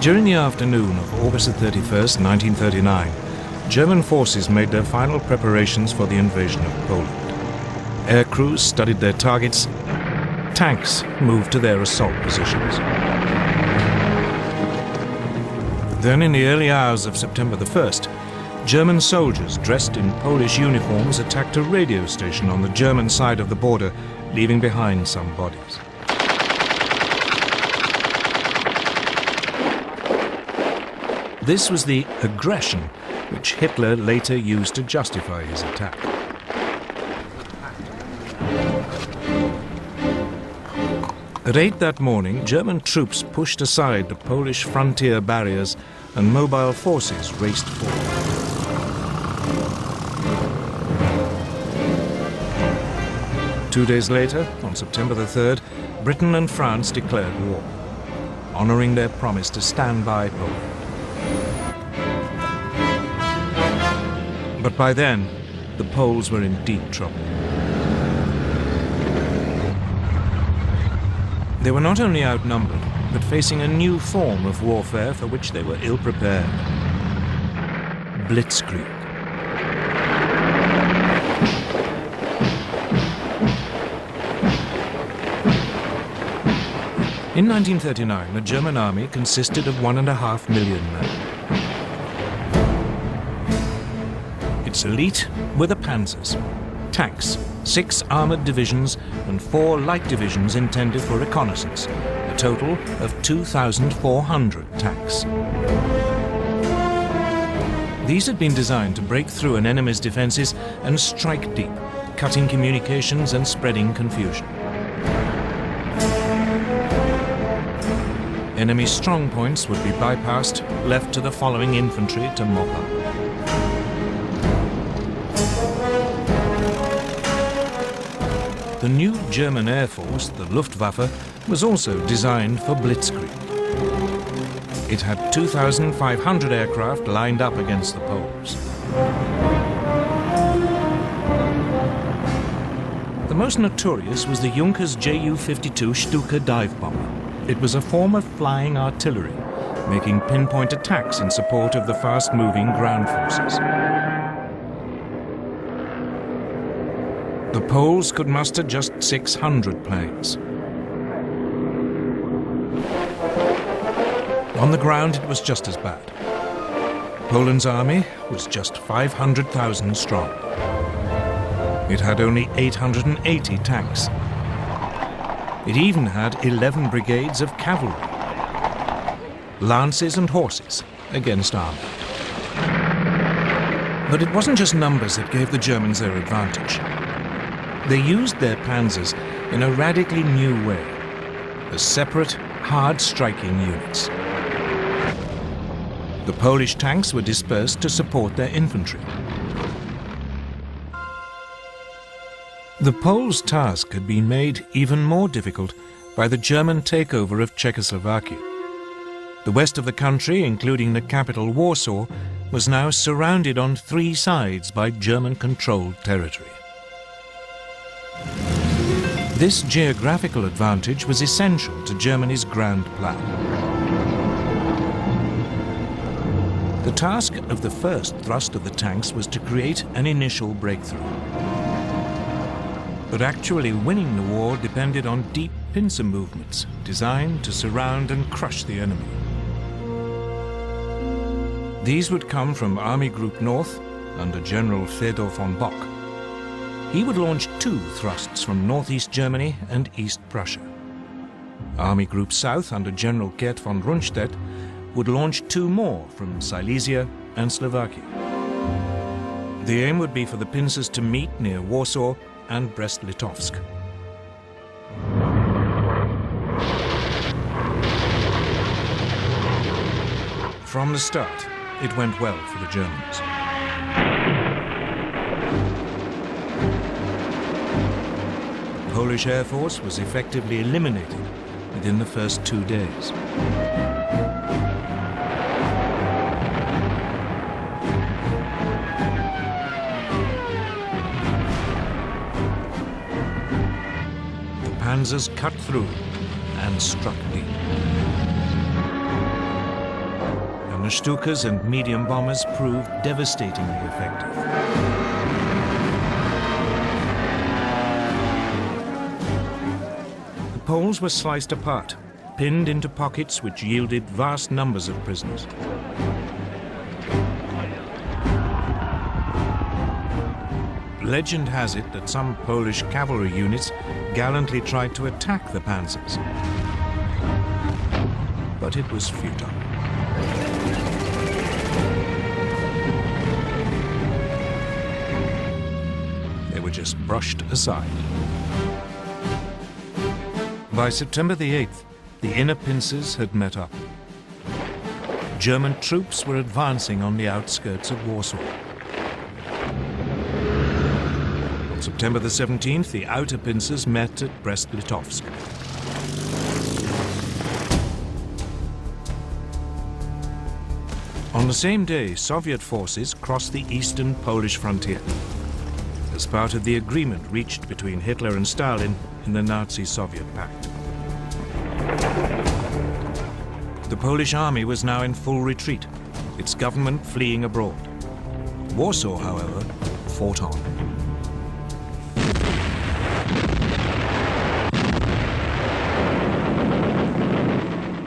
During the afternoon of August 31st, 1939, German forces made their final preparations for the invasion of Poland. Air crews studied their targets. Tanks moved to their assault positions. Then, in the early hours of September the 1st, German soldiers dressed in Polish uniforms attacked a radio station on the German side of the border, leaving behind some bodies. This was the aggression which Hitler later used to justify his attack. At 8 that morning, German troops pushed aside the Polish frontier barriers and mobile forces raced forward. Two days later, on September the 3rd, Britain and France declared war, honoring their promise to stand by Poland. But by then, the Poles were in deep trouble. They were not only outnumbered, but facing a new form of warfare for which they were ill-prepared. Blitzkrieg. In 1939, the German army consisted of 1.5 million men. Its elite were the panzers, tanks, 6 armored divisions and 4 light divisions intended for reconnaissance, a total of 2,400 tanks. These had been designed to break through an enemy's defenses and strike deep, cutting communications and spreading confusion. Enemy strong points would be bypassed, left to the following infantry to mop up. The new German Air Force, the Luftwaffe, was also designed for blitzkrieg. It had 2,500 aircraft lined up against the Poles. The most notorious was the Junkers Ju-52 Stuka dive bomber. It was a form of flying artillery, making pinpoint attacks in support of the fast-moving ground forces. The Poles could muster just 600 planes. On the ground, it was just as bad. Poland's army was just 500,000 strong. It had only 880 tanks. It even had 11 brigades of cavalry, lances and horses against army. But it wasn't just numbers that gave the Germans their advantage. They used their panzers in a radically new way, as separate, hard-striking units. The Polish tanks were dispersed to support their infantry. The Poles' task had been made even more difficult by the German takeover of Czechoslovakia. The west of the country, including the capital Warsaw, was now surrounded on 3 sides by German-controlled territory. This geographical advantage was essential to Germany's grand plan. The task of the first thrust of the tanks was to create an initial breakthrough. But actually winning the war depended on deep pincer movements designed to surround and crush the enemy. These would come from Army Group North under General Fedor von Bock. He would launch 2 thrusts from northeast Germany and East Prussia. Army Group South under General Gerd von Rundstedt would launch 2 more from Silesia and Slovakia. The aim would be for the pincers to meet near Warsaw and Brest-Litovsk. From the start, it went well for the Germans. The Polish Air Force was effectively eliminated within the first 2 days. Panzers cut through and struck deep. the Stukas and medium bombers proved devastatingly effective. The Poles were sliced apart, pinned into pockets which yielded vast numbers of prisoners. Legend has it that some Polish cavalry units gallantly tried to attack the panzers, but it was futile. They were just brushed aside. By September the 8th, the inner pincers had met up. German troops were advancing on the outskirts of Warsaw. On September the 17th, the outer pincers met at Brest-Litovsk. On the same day, Soviet forces crossed the eastern Polish frontier as part of the agreement reached between Hitler and Stalin in the Nazi-Soviet pact. The Polish army was now in full retreat, its government fleeing abroad. Warsaw, however, fought on.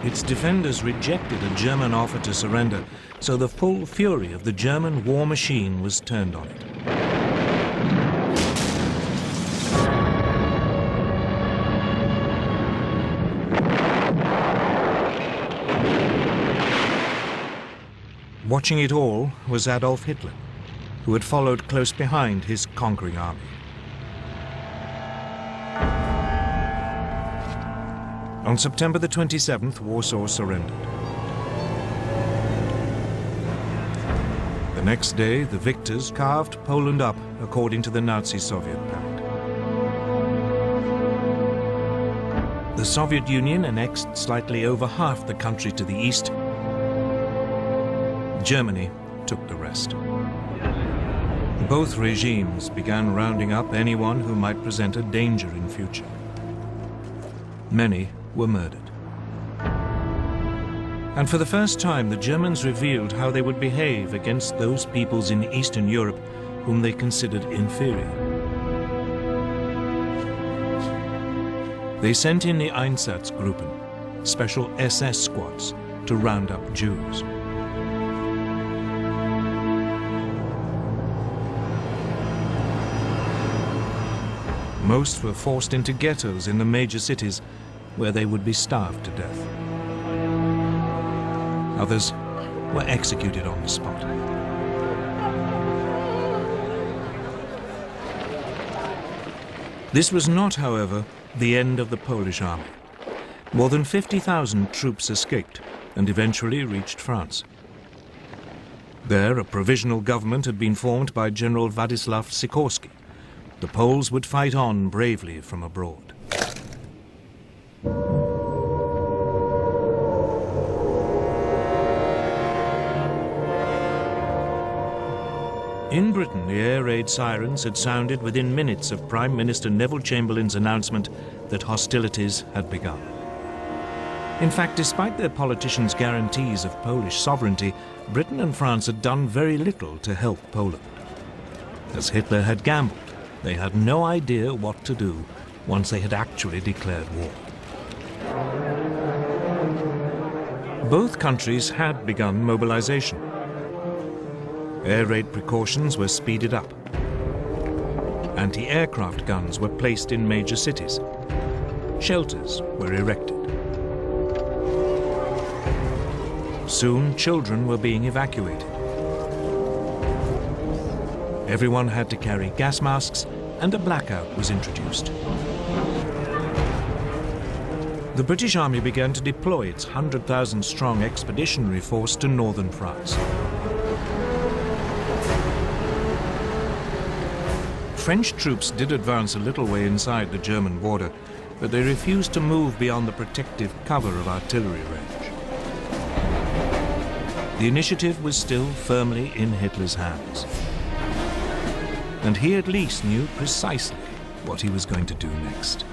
Its defenders rejected a German offer to surrender, so the full fury of the German war machine was turned on it. Watching it all was Adolf Hitler, who had followed close behind his conquering army. On September the 27th, Warsaw surrendered. The next day, the victors carved Poland up according to the Nazi-Soviet pact. The Soviet Union annexed slightly over half the country to the east. Germany took the rest. Both regimes began rounding up anyone who might present a danger in future. Many were murdered. And for the first time, the Germans revealed how they would behave against those peoples in Eastern Europe whom they considered inferior. They sent in the Einsatzgruppen, special SS squads, to round up Jews. Most were forced into ghettos in the major cities, where they would be starved to death. Others were executed on the spot. This was not, however, the end of the Polish army. More than 50,000 troops escaped and eventually reached France. There, a provisional government had been formed by General Władysław Sikorski. The Poles would fight on bravely from abroad. In Britain, the air raid sirens had sounded within minutes of Prime Minister Neville Chamberlain's announcement that hostilities had begun. In fact, despite their politicians' guarantees of Polish sovereignty, Britain and France had done very little to help Poland. As Hitler had gambled, they had no idea what to do once they had actually declared war. Both countries had begun mobilization. Air raid precautions were speeded up. Anti-aircraft guns were placed in major cities. Shelters were erected. Soon, children were being evacuated. Everyone had to carry gas masks, and a blackout was introduced. The British Army began to deploy its 100,000-strong expeditionary force to northern France. French troops did advance a little way inside the German border, but they refused to move beyond the protective cover of artillery range. The initiative was still firmly in Hitler's hands. And he at least knew precisely what he was going to do next.